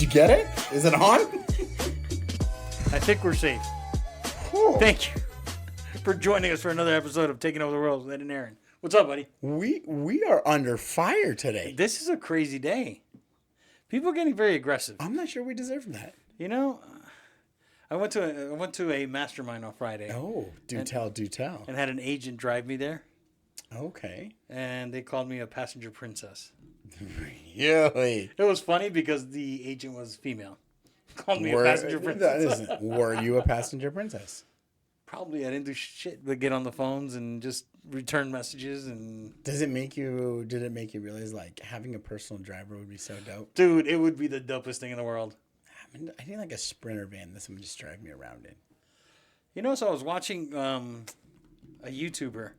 you get it? Is it on? I think we're safe. Cool. Thank you for joining us for another episode of Taking Over the World with Ed and Aaron. What's up, buddy? We are under fire today. This is a crazy day. People are getting very aggressive. I'm not sure we deserve that. You know, I went to a mastermind on Friday. Oh, do tell. And had an agent drive me there. Okay. And they called me a passenger princess. Really? It was funny because the agent was female. Called me a passenger princess. Were you a passenger princess? Probably. I didn't do shit but get on the phones and just return messages. And Did it make you realize like having a personal driver would be so dope? dude, it would be the dopest thing in the world. I need like a Sprinter van that someone just drive me around in. You know, so I was watching a YouTuber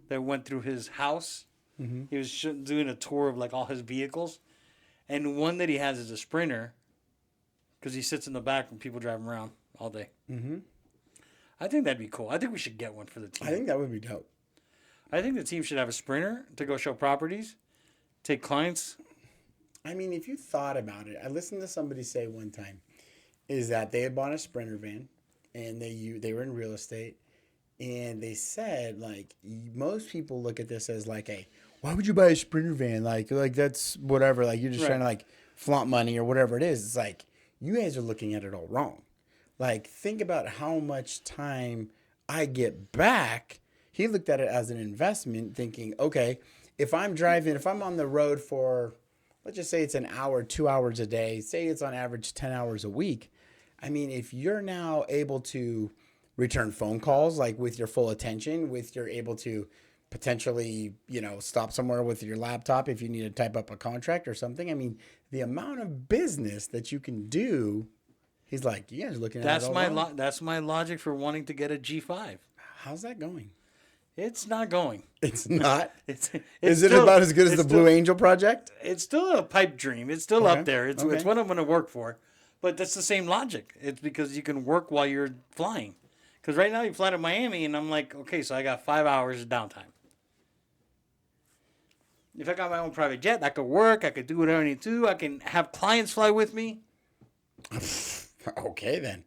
that went through his house. Mm-hmm. He was doing a tour of like all his vehicles, and one that he has is a Sprinter, because he sits in the back when people drive him around all day. Mm-hmm. I think that'd be cool. I think we should get one for the team. I think that would be dope. I think the team should have a Sprinter to go show properties, take clients. I mean, if you thought about it, I listened to somebody say one time, is that they had bought a Sprinter van, and they were in real estate, and they said like most people look at this as like why would you buy a Sprinter van? Like that's whatever. Like you're just trying to like flaunt money or whatever it is. It's like you guys are looking at it all wrong. Like think about how much time I get back. He looked at it as an investment, thinking, okay, if I'm on the road for, let's just say it's an hour, 2 hours a day, say it's on average 10 hours a week. I mean, if you're now able to return phone calls, like with your full attention, you're able to potentially, stop somewhere with your laptop if you need to type up a contract or something. I mean, the amount of business that you can do, he's like, you guys are looking at that's it all my wrong. that's my logic for wanting to get a G5. How's that going? It's not going. It's not. Is it still, about as good as the Blue Angel project? It's still a pipe dream. It's still up there. It's what I'm going to work for. But that's the same logic. It's because you can work while you're flying. Because right now you fly to Miami, and I'm like, okay, so I got 5 hours of downtime. If I got my own private jet, I could work. I could do whatever I need to. I can have clients fly with me. Okay, then.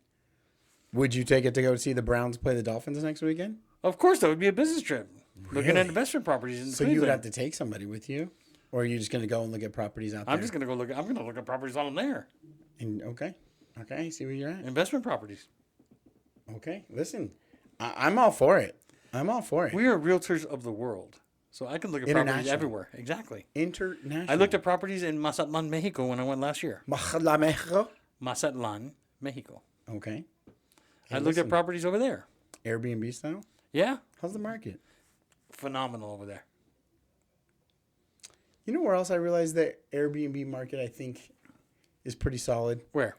Would you take it to go see the Browns play the Dolphins next weekend? Of course, that would be a business trip. Really? Looking at investment properties in So you would have to take somebody with you? Or are you just going to go and look at properties out there? I'm just going to go look. I'm going to look at properties while I'm there. Okay, I see where you're at. Investment properties. Okay, listen, I'm all for it. We are realtors of the world. So I can look at properties everywhere. Exactly. International. I looked at properties in Mazatlán, Mexico when I went last year. Mazatlán, Mexico? Mazatlán, Mexico. Okay. I looked at properties over there. Airbnb style? Yeah. How's the market? Phenomenal over there. You know where else I realized the Airbnb market, I think, is pretty solid? Where?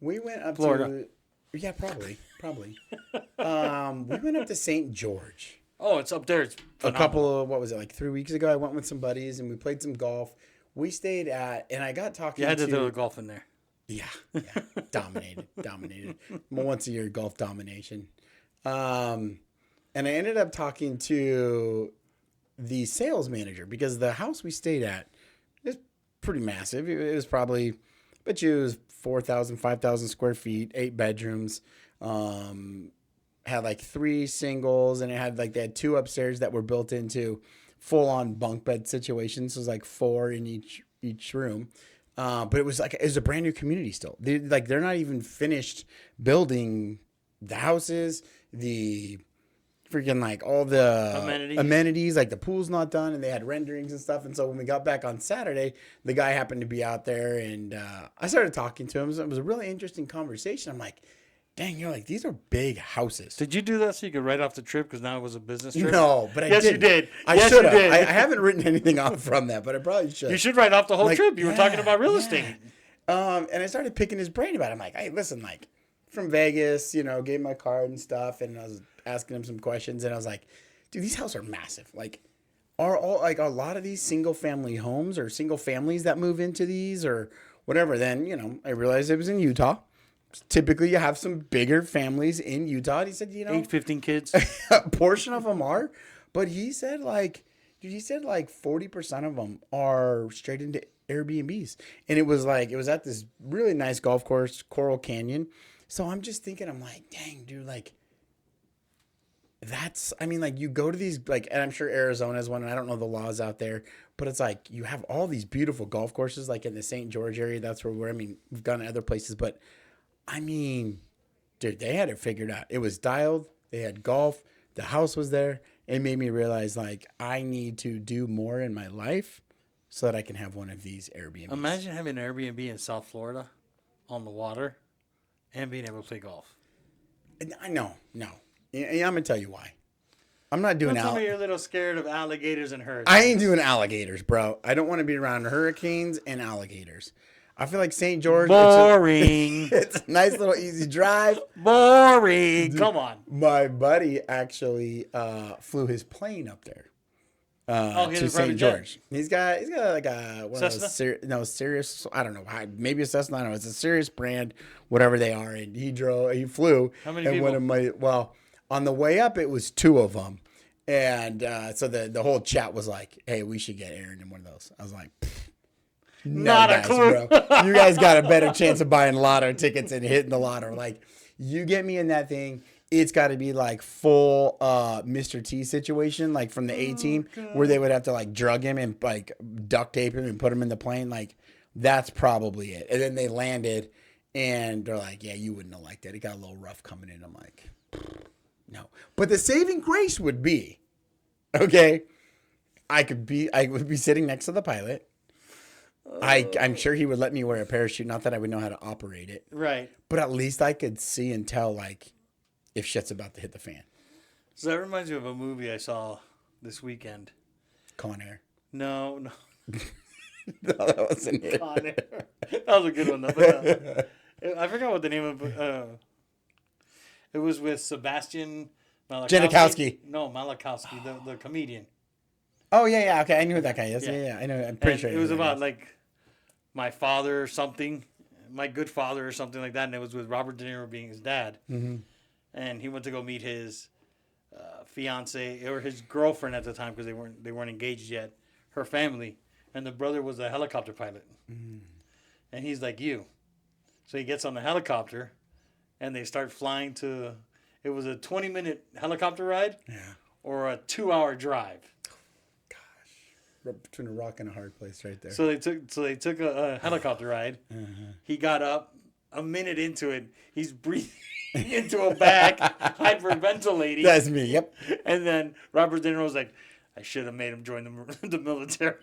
We went up Florida. Yeah, probably. We went up to St. George. Oh, it's up there. It's phenomenal. A couple of, 3 weeks ago, I went with some buddies and we played some golf. We stayed and I got talking You had to throw the golf in there. Yeah. Dominated. Once a year golf domination. And I ended up talking to the sales manager because the house we stayed at is pretty massive. It was probably, it was 4,000, 5,000 square feet, 8 bedrooms. Had like 3 singles, and they had 2 upstairs that were built into full-on bunk bed situations. So it was like 4 in each room. But it was a brand new community still. They're not even finished building the houses, the freaking all the amenities, like the pool's not done, and they had renderings and stuff. And so when we got back on Saturday, the guy happened to be out there, and I started talking to him. So it was a really interesting conversation. I'm like, dang, these are big houses. Did you do that so you could write off the trip because now it was a business trip? No, but I yes, did. You did. I should have. I haven't written anything off from that, but I probably should. You should write off the whole trip. You were talking about real estate. And I started picking his brain about it. I'm like, hey, listen, from Vegas, gave my card and stuff, and I was asking him some questions, and I was like, dude, these houses are massive. Are all a lot of these single family homes or single families that move into these or whatever? Then, I realized it was in Utah. Typically, you have some bigger families in Utah. And he said, 8, 15 kids. A portion of them are. But he said, Dude, he said like 40% of them are straight into Airbnbs. And it was at this really nice golf course, Coral Canyon. So I'm just thinking, I'm like, dang, dude, like, like you go to these, like, and I'm sure Arizona's one, and I don't know the laws out there, but it's like you have all these beautiful golf courses, like in the St. George area. That's where we've gone to other places, but I mean, dude, they had it figured out. It was dialed. They had golf. The house was there. It made me realize, like, I need to do more in my life so that I can have one of these Airbnbs. Imagine having an Airbnb in South Florida on the water and being able to play golf. No. I'm going to tell you why. I'm not doing Tell me you're a little scared of alligators and hurricanes. I ain't doing alligators, bro. I don't want to be around hurricanes and alligators. I feel like St. George. Boring. It's a nice little easy drive. Boring. Dude, come on. My buddy actually flew his plane up there to St. George. He's got like a one Cessna? of those Sirius. I don't know. Maybe a Cessna. I don't know. It's a Sirius brand, whatever they are. And he flew. How many people? On the way up, it was 2 of them. And so the whole chat was like, hey, we should get Aaron in one of those. I was like, not a clue. Bro. You guys got a better chance of buying lotto tickets and hitting the lotto. Like, you get me in that thing, it's got to be like full Mr. T situation, like from the A-Team, where they would have to like drug him and like duct tape him and put him in the plane. Like, that's probably it. And then they landed and they're like, yeah, you wouldn't have liked that. It got a little rough coming in. I'm like, no. But the saving grace would be, okay, I would be sitting next to the pilot. I'm sure he would let me wear a parachute. Not that I would know how to operate it. Right. But at least I could see and tell, like, if shit's about to hit the fan. So that reminds me of a movie I saw this weekend. Con Air. No. No, that wasn't it. Con Air. That was a good one, though. But, I forgot what the name of it was with Sebastian Mazatlán. Janikowski. No, Mazatlán, the comedian. Oh, yeah. Okay, I knew who that guy is. Yeah. I know. I'm pretty sure. It was about, like, my father or something. My good father or something like that. And it was with Robert De Niro being his dad. Mm-hmm. And he went to go meet his fiance or his girlfriend at the time because they weren't engaged yet. Her family, and the brother was a helicopter pilot, and he's like you. So he gets on the helicopter, and they start flying to. It was a 20-minute helicopter ride, or a 2-hour drive. Between a rock and a hard place, right there. So they took a helicopter ride. He got up. A minute into it, he's breathing into a bag, hyperventilating. That's me. Yep. And then Robert De Niro was like, "I should have made him join the military.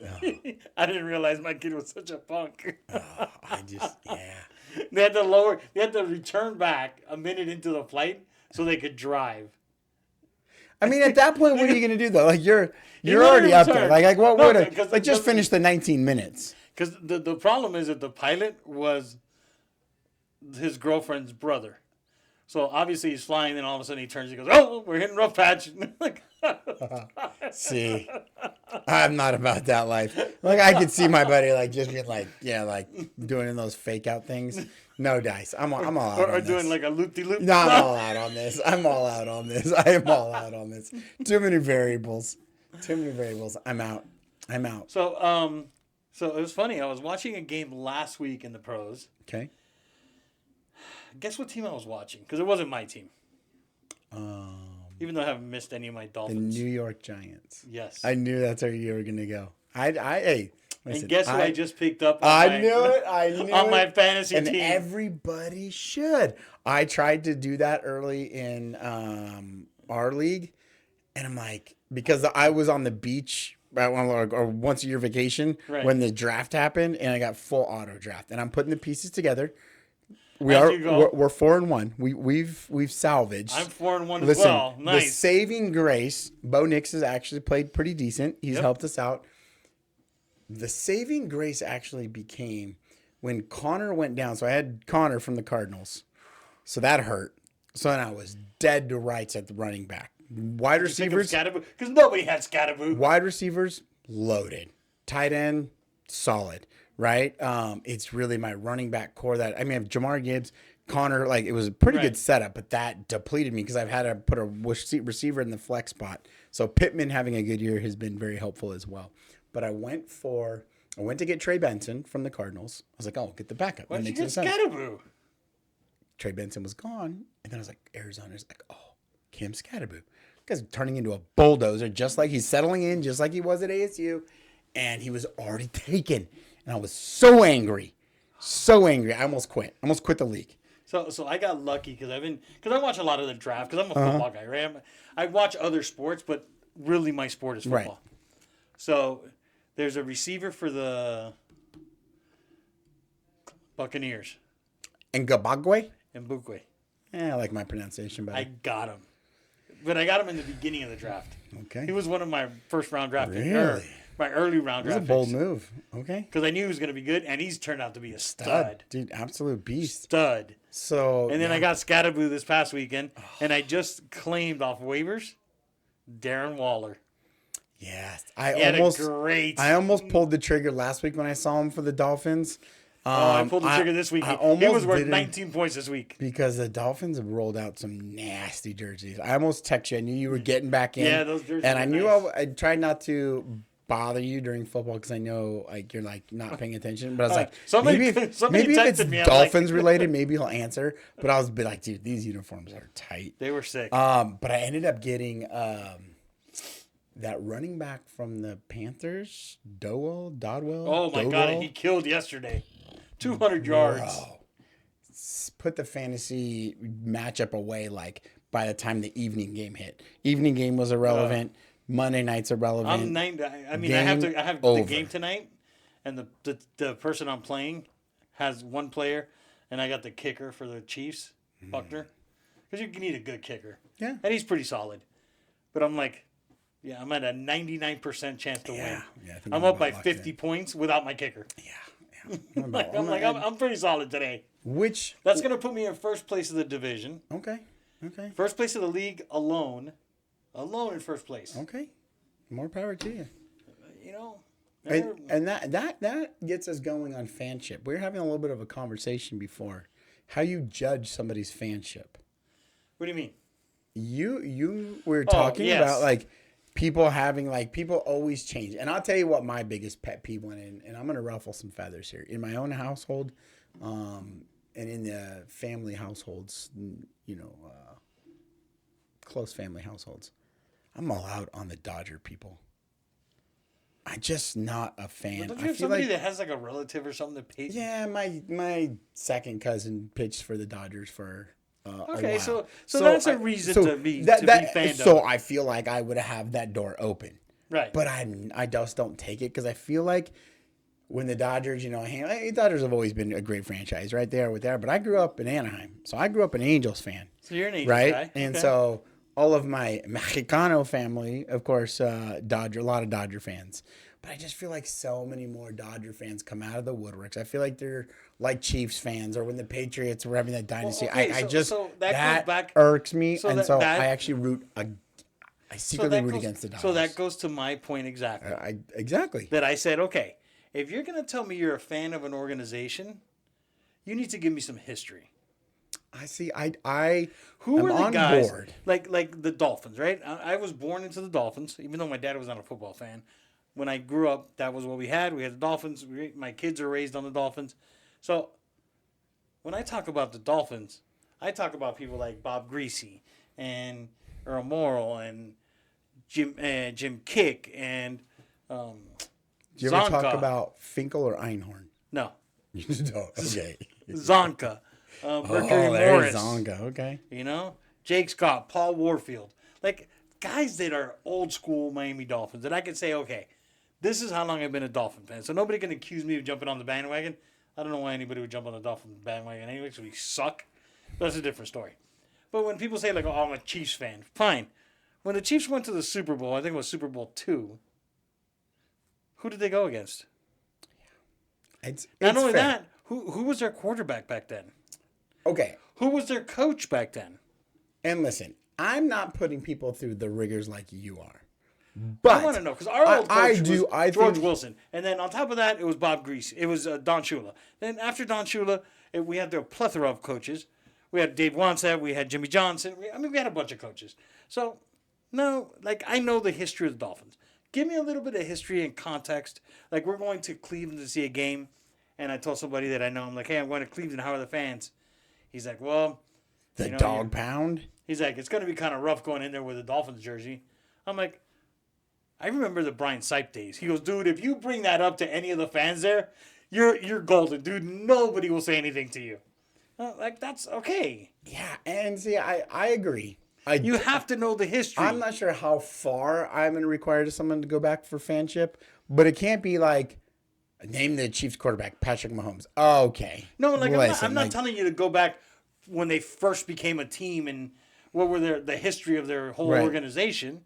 I didn't realize my kid was such a punk." They had to return back a minute into the flight so they could drive. I mean, at that point, what are you going to do though? Like you're already up there. Like what would just finish the 19 minutes? Because the problem is that the pilot was his girlfriend's brother. So obviously he's flying, then all of a sudden he turns and goes, "Oh, we're hitting rough patch." See, I'm not about that life. Like I could see my buddy like just being like, like doing those fake out things. No dice. I'm all out or on this. doing like a loop-de-loop. No, I'm all out on this. I am all out on this. Too many variables. I'm out. So it was funny. I was watching a game last week in the pros. Okay. Guess what team I was watching? Because it wasn't my team. Even though I haven't missed any of my Dolphins. The New York Giants. Yes. I knew that's where you were going to go. Hey. Listen, and guess who I just picked up I knew it. On my fantasy and team. And everybody should. I tried to do that early in our league. And I'm like, because I was on the beach or once a year vacation when the draft happened, and I got full auto draft. And I'm putting the pieces together. We're 4-1. We've salvaged. I'm 4-1 as well. Nice. The saving grace, Bo Nix has actually played pretty decent. He's helped us out. The saving grace actually became when Connor went down. So I had Connor from the Cardinals. So that hurt. So then I was dead to rights at the running back. Wide receivers. Because nobody had Scatterboo. Wide receivers, loaded. Tight end, solid. Right? It's really my running back core I have Jamar Gibbs, Connor, like, it was a pretty Right. good setup, but that depleted me because I've had to put a receiver in the flex spot. So Pittman having a good year has been very helpful as well. But I went to get Trey Benson from the Cardinals. I was like, oh, get the backup. Why That did you makes get no sense. Scatterboo? Trey Benson was gone. And then I was like, Arizona's like, oh, Cam Scatterboo. Guy's turning into a bulldozer, just like he's settling in, just like he was at ASU. And he was already taken. And I was so angry. So angry. I almost quit. I almost quit the league. So I got lucky because I watch a lot of the draft because I'm a football guy, right? I watch other sports, but really my sport is football. Right. So there's a receiver for the Buccaneers, And Gabagwe? Mbukwe. Yeah, I like my pronunciation better. I got him, but I got him in the beginning of the draft. Okay. He was one of my first round draft picks. Really? My early round It was a draft bold picks. move. Okay. Because I knew he was going to be good, and he's turned out to be a stud. Dude, absolute beast. Stud. So And then yeah. I got Scatterboo this past weekend, and I just claimed off waivers Darren Waller. Yes. He had a great. I almost pulled the trigger last week when I saw him for the Dolphins. I pulled the trigger this week. I He almost was worth didn't 19 points this week. because the Dolphins have rolled out some nasty jerseys. I almost texted you. I knew you were getting back in. Yeah, those jerseys And I are knew nice. I tried not to bother you during football because I know like you're like not paying attention. But I was like, Somebody maybe if it's texted me, I'm like- Dolphins related, maybe he'll answer. But I was be like, dude, these uniforms are tight. They were sick. But I ended up getting that running back from the Panthers, Dodwell. Oh my God, Dodwell. he killed yesterday. 200 yards. Bro. Put the fantasy matchup away like by the time the evening game hit. Evening game was irrelevant. Monday night's irrelevant. I'm 90. I mean, Game I have over. the game tonight, and the person I'm playing has one player, and I got the kicker for the Chiefs, Buckner, because you need a good kicker. Yeah. And he's pretty solid. But I'm like, yeah, I'm at a 99% chance to win. Yeah, I think I'm I'm up by about 50 points without my kicker. Yeah. I'm pretty solid today. Which That's gonna put me in first place of the division, okay. first place of the league alone in first place. Okay. More power to you. You know, And that gets us going on fanship. We were having a little bit of a conversation before. How you judge somebody's fanship. what do you mean? You were talking yes. about like people having like people always change. And I'll tell you what my biggest pet peeve went in, and I'm gonna ruffle some feathers here. In my own household, and in the family households, close family households, I'm all out on the Dodger people. I'm just not a fan. Don't you I have feel somebody like that has like a relative or something that pays? yeah, my second cousin pitched for the Dodgers for a Okay, while. so that's a reason to be fanned So of. I feel like I would have that door open, Right. but I just don't take it because I feel like when the Dodgers, the Dodgers have always been a great franchise, right there with there. But I grew up in Anaheim, so I grew up an Angels fan, So you're an Angels right? guy. And Okay. so all of my Mexicano family, of course, a lot of Dodger fans. But I just feel like so many more Dodger fans come out of the woodworks. I feel like they're like Chiefs fans, or when the Patriots were having that dynasty. okay, So that that goes back- irks me, so and that- so that- I actually I secretly root against the Dodgers. So that goes to my point exactly. Exactly. That I said, okay, if you're going to tell me you're a fan of an organization, you need to give me some history. I see. I Who I'm were the on guys board. like the Dolphins, right? I was born into the Dolphins, even though my dad was not a football fan. When I grew up, that was what we had. We had the Dolphins. My kids are raised on the Dolphins. So when I talk about the Dolphins, I talk about people like Bob Greasy and Earl Morrall and Jim Kick and Do you ever talk Zonka. about Finkel or Einhorn? No, You don't. Okay. Zonka, Mercury there Morris. is Zonga. Okay. You know, Jake Scott, Paul Warfield, like guys that are old school Miami Dolphins. That I can say, okay, this is how long I've been a Dolphin fan. So nobody can accuse me of jumping on the bandwagon. I don't know why anybody would jump on the Dolphin bandwagon anyway, because we suck. But that's a different story. But when people say like, "Oh, I'm a Chiefs fan," fine. When the Chiefs went to the Super Bowl, I think it was Super Bowl II. Who did they go against? It's Not only fair. that, who was their quarterback back then? Okay. Who was their coach back then? And listen, I'm not putting people through the rigors like you are. But I want to know because our old coach I was do. I George think Wilson, and then on top of that, it was Bob Greasy. It was Don Shula. Then after Don Shula, we had the plethora of coaches. We had Dave Wannstedt. We had Jimmy Johnson. We had a bunch of coaches. So, no, like I know the history of the Dolphins. Give me a little bit of history and context. Like we're going to Cleveland to see a game, and I told somebody that I know. I'm like, hey, I'm going to Cleveland. How are the fans? He's like, well, the dog pound. He's like, it's going to be kind of rough going in there with a Dolphins jersey. I'm like, I remember the Brian Sipe days. He goes, dude, if you bring that up to any of the fans there, you're golden, dude. Nobody will say anything to you. Like that's okay. Yeah, and see, I agree. You have to know the history. I'm not sure how far I'm going to require someone to go back for fanship, but it can't be like name the Chiefs quarterback Patrick Mahomes. Okay. No, like I'm not telling you to go back when they first became a team and what were the history of their whole organization.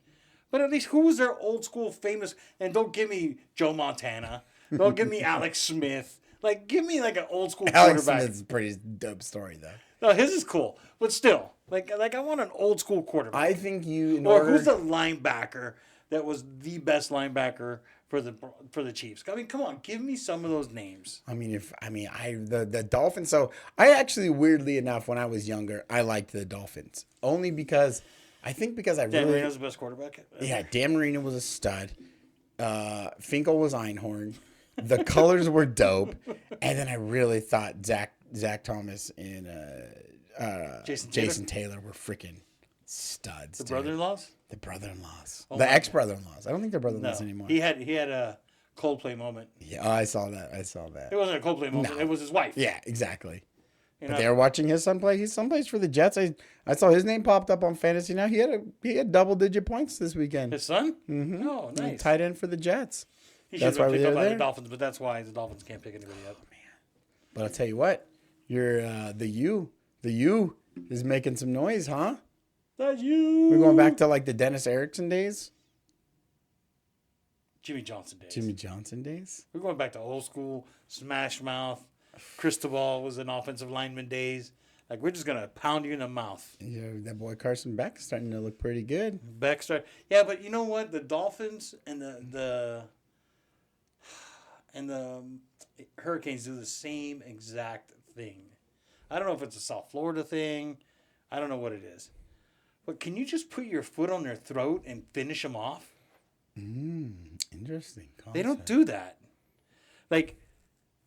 But at least who was their old school famous? And don't give me Joe Montana. Don't give me Alex Smith. Like, give me like an old school Alex quarterback. Smith's a pretty dope story, though. No, his is cool, but still, like I want an old school quarterback. I think you. Who's the linebacker that was the best linebacker for the Chiefs? I mean, come on, give me some of those names. I mean, the Dolphins. So I actually, weirdly enough, when I was younger, I liked the Dolphins only because. Dan Marino's the best quarterback. Yeah, Dan Marino was a stud. Finkel was Einhorn. The colors were dope, and then I really thought Zach Thomas and Jason Taylor were freaking studs. The brother-in-laws. The brother-in-laws. The ex-brother-in-laws. I don't think they're brother-in-laws anymore. He had a Coldplay moment. Yeah, I saw that. It wasn't a Coldplay moment. No. It was his wife. Yeah, exactly. But they were watching his son play. His son plays for the Jets. I saw his name popped up on fantasy. Now he had double-digit points this weekend. His son? Mm-hmm. Oh, nice. Tight end for the Jets. That's why we were there. The Dolphins, but that's why the Dolphins can't pick anybody up. Oh, man. But I'll tell you what, the U is making some noise, huh? The U. We're going back to like the Dennis Erickson days. Jimmy Johnson days. We're going back to old school Smash Mouth. Cristobal was an offensive lineman days. Like, we're just going to pound you in the mouth. Yeah, that boy Carson Beck is starting to look pretty good. Yeah, but you know what? The Dolphins and the Hurricanes do the same exact thing. I don't know if it's a South Florida thing. I don't know what it is. But can you just put your foot on their throat and finish them off? Interesting concept. They don't do that. Like,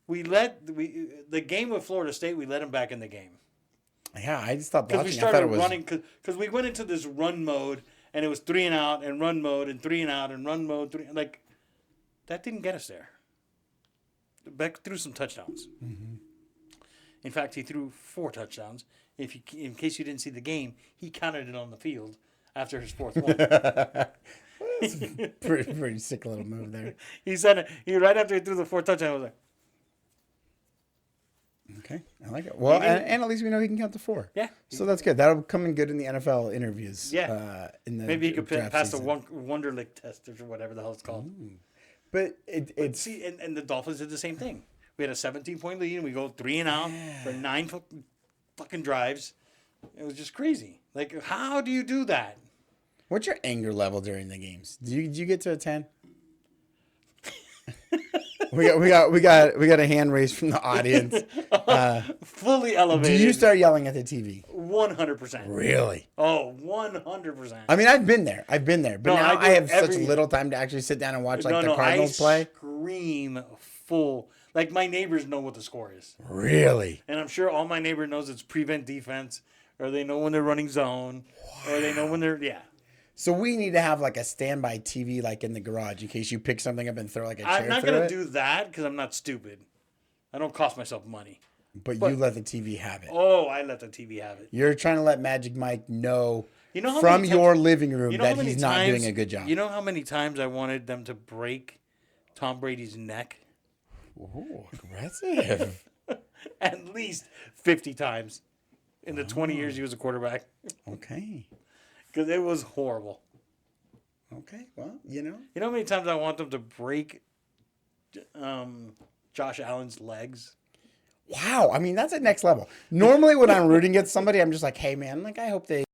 the game with Florida State, we let them back in the game. Yeah, I just stopped watching. Because we started running, because we went into this run mode, and it was 3 and out, and run mode, and 3 and out, and run mode. Like, that didn't get us there. Beck threw some touchdowns. Mm-hmm. In fact, he threw 4 touchdowns. In case you didn't see the game, he counted it on the field after his 4th one. pretty sick little move there. He said right after he threw the 4th touchdown, I was like, okay, I like it. Well, and at least we know he can count to 4. Yeah. So that's good. That'll come in good in the NFL interviews. Yeah. Maybe he could pass the Wonderlic test or whatever the hell it's called. Ooh. But it's... See, and the Dolphins did the same thing. We had a 17-point lead, and we go 3 and out for 9 fucking drives. It was just crazy. Like, how do you do that? What's your anger level during the games? Did you get to a 10? we got a hand raised from the audience. Fully elevated. Do you start yelling at the TV? 100%. Really? Oh, 100%. I mean, I've been there. But now I have such little time to actually sit down and watch the Cardinals play. I scream full. Like, my neighbors know what the score is. Really? And I'm sure all my neighbor knows it's prevent defense, or they know when they're running zone, or they know when they're, yeah. So we need to have like a standby TV like in the garage in case you pick something up and throw like a chair through it? I'm not going to do that because I'm not stupid. I don't cost myself money. But you let the TV have it. Oh, I let the TV have it. You're trying to let Magic Mike know from your living room that he's not doing a good job. You know how many times I wanted them to break Tom Brady's neck? Oh, aggressive. At least 50 times in the 20 years he was a quarterback. Okay. Because it was horrible. Okay, well, you know. You know how many times I want them to break Josh Allen's legs? Wow, I mean, that's at next level. Normally when I'm rooting against somebody, I'm just like, hey, man, like I hope they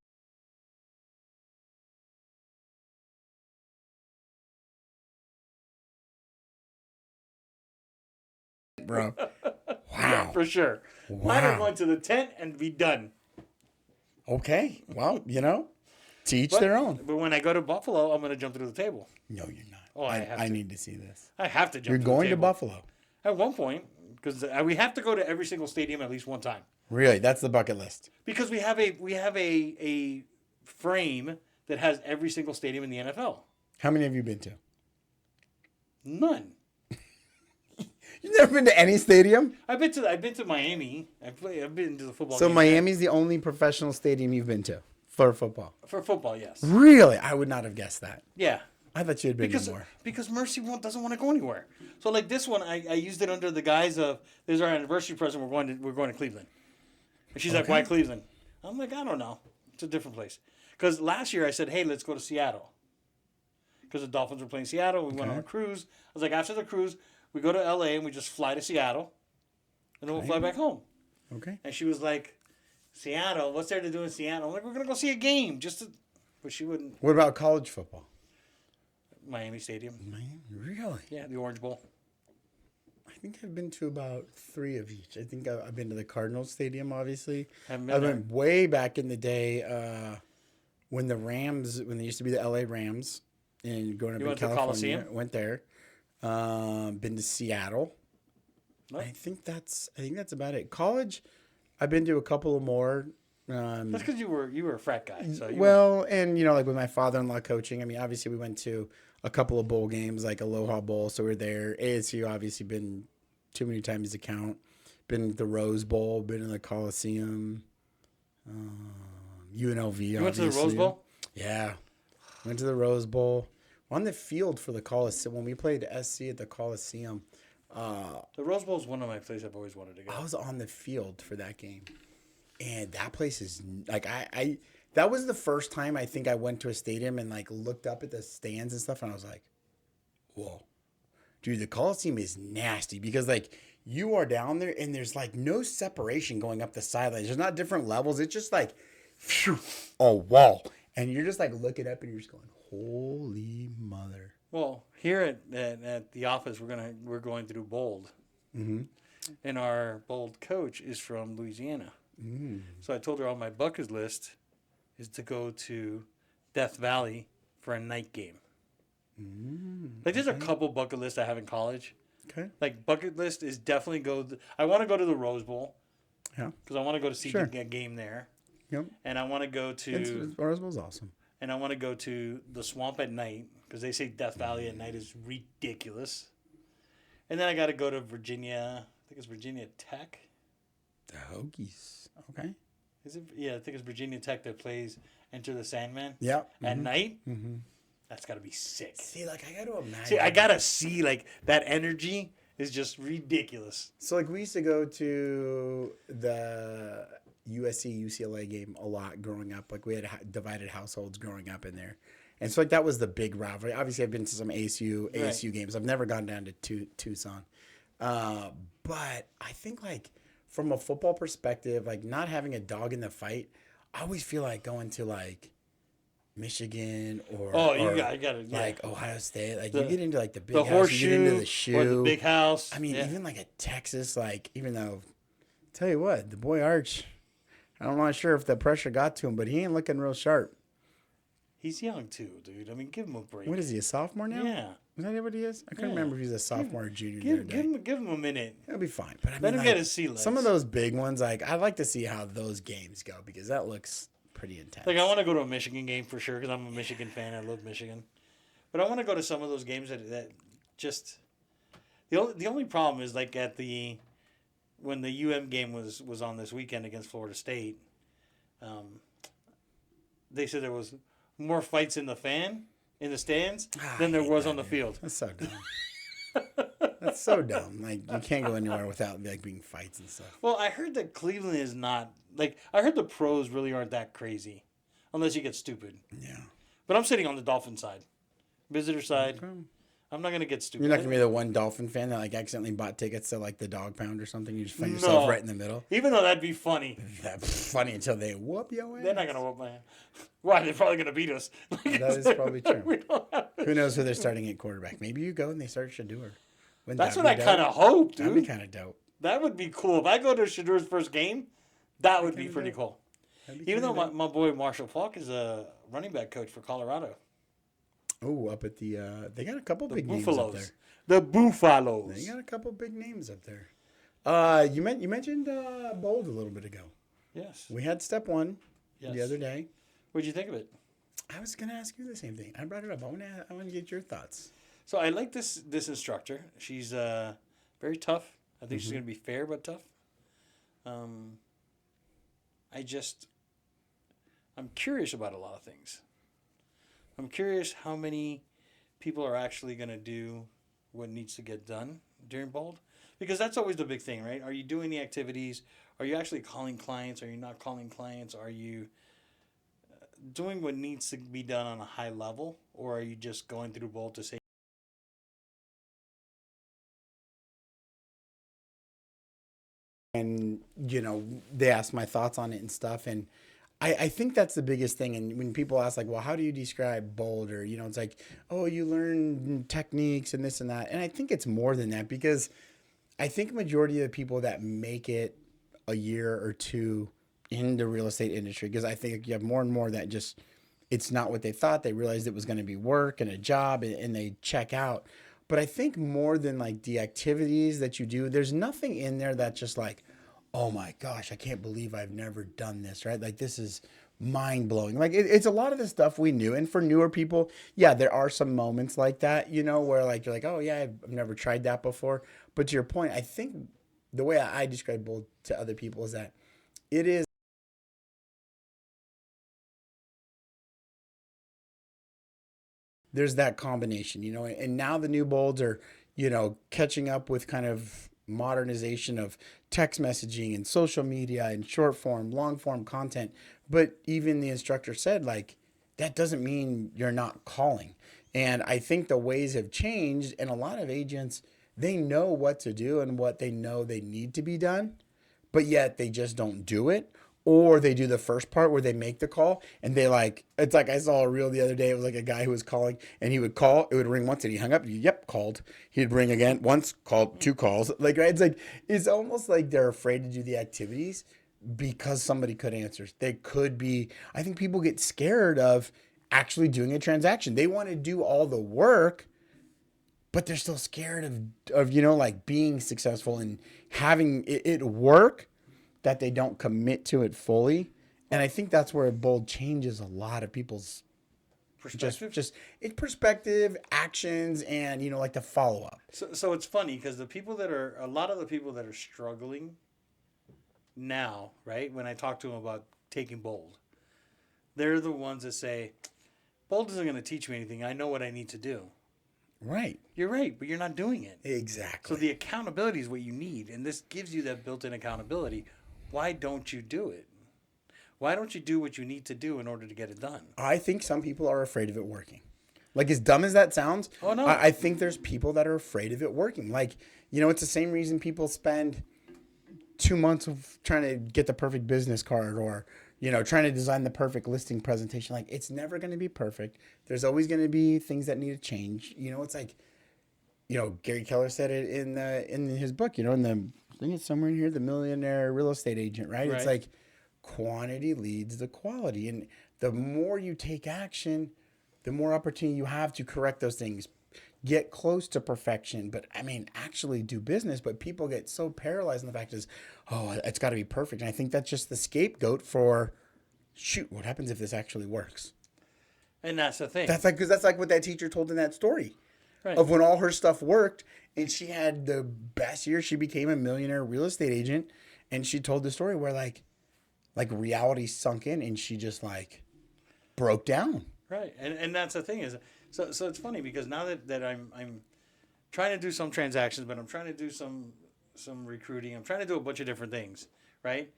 bro. Yeah, Wow. for sure. Mine are Wow. going to the tent and be done. Okay. Well, to each But, their own. but when I go to Buffalo, I'm going to jump through the table. No, you're not. Oh, I have I to. need to see this. I have to jump You're through going the to table. Buffalo. At one point, because we have to go to every single stadium at least one time. Really? That's the bucket list. Because we have a frame that has every single stadium in the NFL. How many have you been to? None. You've never been to any stadium? I've been to Miami. I've been to the football. So game Miami's the only professional stadium you've been to for football. for football, yes. Really? I would not have guessed that. Yeah. I thought you had been to more. Because Mercy doesn't want to go anywhere. So like this one, I used it under the guise of this is our anniversary present. We're going to Cleveland. And she's like, Okay. why Cleveland? I'm like, I don't know. It's a different place. Because last year I said, hey, let's go to Seattle. Because the Dolphins were playing Seattle. We went on a cruise. I was like, after the cruise, we go to LA and we just fly to Seattle. And then we'll fly back home. Okay. And she was like, Seattle? What's there to do in Seattle? I'm like, we're going to go see a game. But she wouldn't. What about college football? Miami Stadium. Man, really? Yeah, the Orange Bowl. I think I've been to about 3 of each. I think I've been to the Cardinals Stadium, obviously. Haven't I been there. went way back in the day when they used to be the LA Rams and growing up in went to the California. Coliseum? Went there. Been to Seattle. Oh. I think that's about it. College, I've been to a couple of more. That's because you were a frat guy. So And like with my father-in-law coaching, I mean, obviously we went to a couple of bowl games, like Aloha Bowl, so we're there. ASU obviously been too many times to count. Been to the Rose Bowl, been in the Coliseum, UNLV. you went to the Rose Bowl? Yeah, went to the Rose Bowl. On the field for the Coliseum when we played SC at the Coliseum. The Rose Bowl is one of my places I've always wanted to go. I was on the field for that game, and that place is like I that was the first time I think I went to a stadium and like looked up at the stands and stuff, and I was like, whoa, dude, the Coliseum is nasty because like you are down there and there's like no separation going up the sidelines. There's not different levels. It's just like phew, a wall, and you're just like looking up and you're just going, holy mother. Well, here at the office, we're going through Bold, and our Bold coach is from Louisiana. So I told her on my bucket list is to go to Death Valley for a night game. Like there's a couple bucket lists I have in college. Okay. Like bucket list is definitely I want to go to the Rose Bowl. Yeah. Because I want to go to see Sure. the game there, Yep. and I want to go to Rose Bowl's awesome. and I want to go to the swamp at night because they say Death Valley at night is ridiculous. And then I got to go to Virginia. I think it's Virginia Tech. The Hokies. Okay. Is it? Yeah, I think it's Virginia Tech that plays Enter the Sandman Yep. at night. That's got to be sick. See, like, I got to imagine. See, I got to see, like, that energy is just ridiculous. So, like, we used to go to the USC UCLA game a lot growing up. Like, we had divided households growing up in there. And so, like, that was the big rivalry. Obviously, I've been to some ASU games. I've never gone down to Tucson. But I think, like, from a football perspective, like, not having a dog in the fight, I always feel like going to, like, Michigan or got it. Yeah. like Ohio State. Like, you get into, like, the big The house, horseshoe, you get into the shoe. or the big house. I mean, yeah. even like a Texas, like, even though, tell you what, the boy Arch, I'm not sure if the pressure got to him, but he ain't looking real sharp. He's young, too, dude. I mean, give him a break. What is he, a sophomore now? Yeah. Is that what he is? I couldn't Yeah. remember if he's a sophomore or junior the other day. Give him a minute. He'll be fine. But I mean, Let him like, get his sea legs. some of those big ones, like, I'd like to see how those games go because that looks pretty intense. Like, I want to go to a Michigan game for sure because I'm a Michigan fan. I love Michigan. But I want to go to some of those games that just... The only problem is, like, when the UM game was on this weekend against Florida State, they said there was more fights in the stands than there was on the field. That's so dumb. That's so dumb. Like, you can't go anywhere without, like, being fights and stuff. Well, I heard that Cleveland is not... Like, I heard the pros really aren't that crazy. Unless you get stupid. Yeah. But I'm sitting on the Dolphin side. Visitor side. Okay. I'm not going to get stupid. You're not going to be the one Dolphin fan that, like, accidentally bought tickets to, like, the dog pound or something. You just find yourself right in the middle. Even though that'd be funny. That's funny until they whoop your ass. They're not going to whoop my ass. Why? They're probably going to beat us. That is probably true. We don't have Who knows who they're starting at quarterback? Maybe you go and they start Shador. Wouldn't That's that what be I kind dope? of hope, That'd be dude. kind of dope. That would be cool. If I go to Shadur's first game, that would be kinda pretty dope. cool. That'd be Even though kinda my dope. boy Marshall Falk is a running back coach for Colorado. Oh, up at the they got a couple The big names up there. Buffaloes. The They Buffaloes. got a couple big names up there. You mentioned Bold a little bit ago. Yes. We had step one Yes. the other day. What'd you think of it? I was gonna ask you the same thing. I brought it up. I want to get your thoughts. So I like this instructor. She's very tough. I think she's going to be fair but tough. I'm curious about a lot of things. I'm curious how many people are actually going to do what needs to get done during Bold. Because that's always the big thing, right? Are you doing the activities? Are you actually calling clients? Are you not calling clients? Are you doing what needs to be done on a high level? Or are you just going through Bold to say, And they asked my thoughts on it and stuff, and I think that's the biggest thing. And when people ask, like, well, how do you describe Bold? Or it's like, oh, you learn techniques and this and that. And I think it's more than that, because I think majority of the people that make it a year or two in the real estate industry, because I think you have more and more that just, it's not what they thought. They realized it was going to be work and a job, and they check out. But I think more than like the activities that you do, there's nothing in there that's just like, oh my gosh, I can't believe I've never done this, right? Like, this is mind blowing. Like, it's a lot of the stuff we knew. And for newer people, yeah, there are some moments like that, where like, you're like, oh yeah, I've never tried that before. But to your point, I think the way I describe Bold to other people is that it is, there's that combination, and now the new Bolds are, catching up with kind of modernization of text messaging and social media and short form, long form content. But even the instructor said, like, that doesn't mean you're not calling. And I think the ways have changed, and a lot of agents, they know what to do and what they know they need to be done, but yet they just don't do it. Or they do the first part where they make the call and they it's like I saw a reel the other day. It was like a guy who was calling, and he would call, it would ring once and he hung up. Yep, called. He'd ring again, once, called, two calls. Like, right? It's almost like they're afraid to do the activities because somebody could answer. They could be, I think people get scared of actually doing a transaction. They want to do all the work, but they're still scared of like being successful and having it work, that they don't commit to it fully. And I think that's where Bold changes a lot of people's perspective? just it's perspective, actions, and like the follow up. So it's funny because a lot of the people that are struggling now, right? When I talk to them about taking Bold, they're the ones that say, Bold isn't going to teach me anything. I know what I need to do. Right. You're right, but you're not doing it. Exactly. So the accountability is what you need, and this gives you that built-in accountability. Why don't you do it? Why don't you do what you need to do in order to get it done? I think some people are afraid of it working. Like, as dumb as that sounds, Oh, no. I think there's people that are afraid of it working. Like, it's the same reason people spend 2 months of trying to get the perfect business card, or trying to design the perfect listing presentation. Like, it's never going to be perfect. There's always going to be things that need to change. It's like, Gary Keller said it in his book, I think it's somewhere in here, The Millionaire Real Estate Agent, right? It's like quantity leads to quality. And the more you take action, the more opportunity you have to correct those things, get close to perfection, but actually do business. But people get so paralyzed in the fact is, oh, it's got to be perfect. And I think that's just the scapegoat for, shoot, what happens if this actually works? And that's the thing. Because that's like what that teacher told in that story. Right. Of when all her stuff worked and she had the best year. She became a millionaire real estate agent, and she told the story where like reality sunk in and she just broke down. Right. And that's the thing is, so it's funny because now that I'm trying to do some transactions, but I'm trying to do some recruiting. I'm trying to do a bunch of different things, right?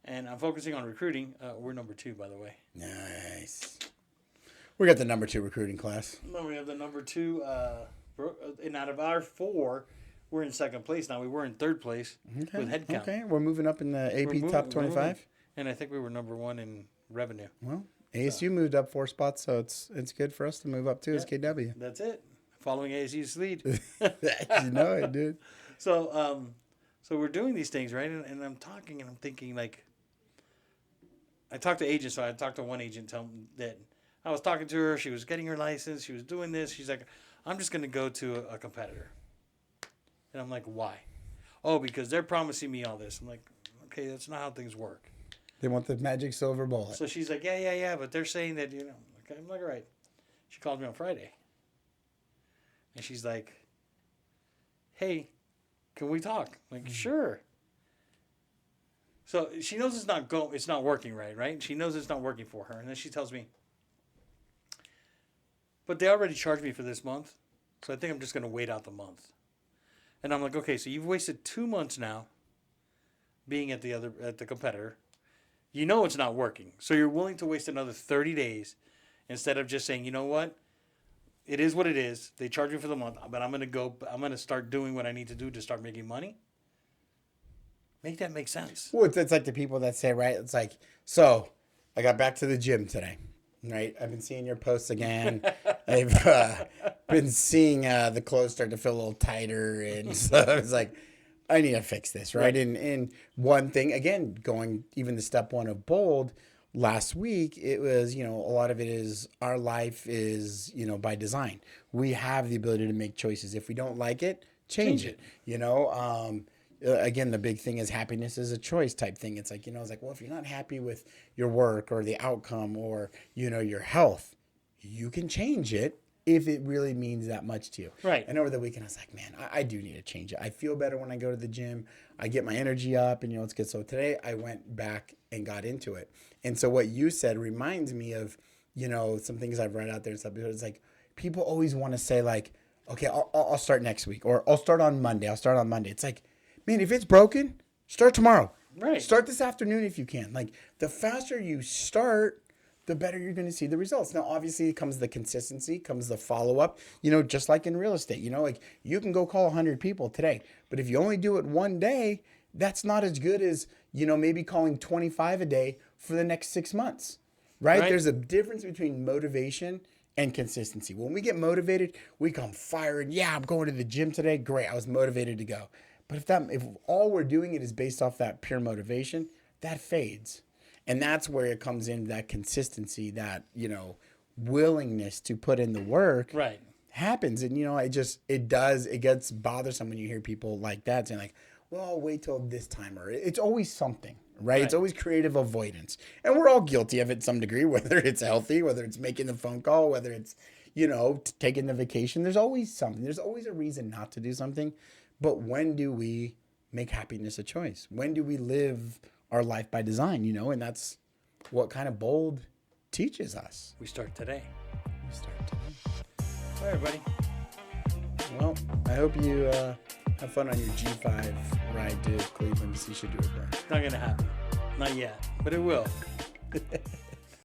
And I'm focusing on recruiting. We're number 2, by the way. Nice. We got the number 2 recruiting class. No, we have the number 2. And out of our 4, we're in second place now. We were in third place with head count. Okay, we're moving up in the AP top 25. And I think we were number 1 in revenue. Well, ASU moved up 4 spots, so it's good for us to move up too as KW. That's it. following ASU's lead. You know it, dude. So we're doing these things, right? And I'm talking and I'm thinking, like, I talked to agents. So I talked to one agent, tell them that I was talking to her. She was getting her license. She was doing this. She's like, I'm just going to go to a competitor. And I'm like, why? Oh, because they're promising me all this. I'm like, okay, that's not how things work. They want the magic silver bullet. So she's like, yeah, but they're saying that, okay. I'm like, all right. She called me on Friday. And she's like, hey, can we talk? I'm like, sure. So she knows it's not working right? She knows it's not working for her. And then she tells me, but they already charged me for this month. So I think I'm just going to wait out the month. And I'm like, okay, so you've wasted 2 months now being at the competitor. You know it's not working. So you're willing to waste another 30 days instead of just saying, you know what? It is what it is. They charge me for the month, but I'm going to start doing what I need to do to start making money. Make that make sense. Well, it's like the people that say, right? It's like, so I got back to the gym today, right? I've been seeing your posts again. I've been seeing the clothes start to feel a little tighter. And so it's like, I need to fix this, right? And one thing, again, going even the step one of bold, last week, it was, a lot of it is our life is, by design. We have the ability to make choices. If we don't like it, change it. Again, the big thing is happiness is a choice type thing. It's like, it's like, well, if you're not happy with your work or the outcome or, your health, you can change it if it really means that much to you. Right. And over the weekend, I was like, man, I do need to change it. I feel better when I go to the gym. I get my energy up and, it's good. So today I went back and got into it. And so what you said reminds me of, some things I've read out there and stuff. It's like people always want to say like, okay, I'll start next week or I'll start on Monday. It's like, man, if it's broken, start tomorrow. Right. Start this afternoon if you can. Like the faster you start, the better you're going to see the results. Now, obviously, comes the consistency, comes the follow-up, just like in real estate. Like you can go call 100 people today, but if you only do it one day, that's not as good as, maybe calling 25 a day for the next 6 months, right? There's a difference between motivation and consistency. When we get motivated, we come firing. Yeah, I'm going to the gym today. Great. I was motivated to go. But if all we're doing it is based off that pure motivation, that fades. And that's where it comes in, that consistency, that, willingness to put in the work happens. And, it gets bothersome when you hear people like that saying like, well, I'll wait till this time. Or it's always something, right? It's always creative avoidance. And we're all guilty of it to some degree, whether it's healthy, whether it's making the phone call, whether it's, taking the vacation. There's always something. There's always a reason not to do something. But when do we make happiness a choice? When do we live our life by design, and that's what kind of bold teaches us. We start today. All right, everybody. Well, I hope you have fun on your G5 ride to Cleveland to see Shadura. It's not going to happen. Not yet, but it will.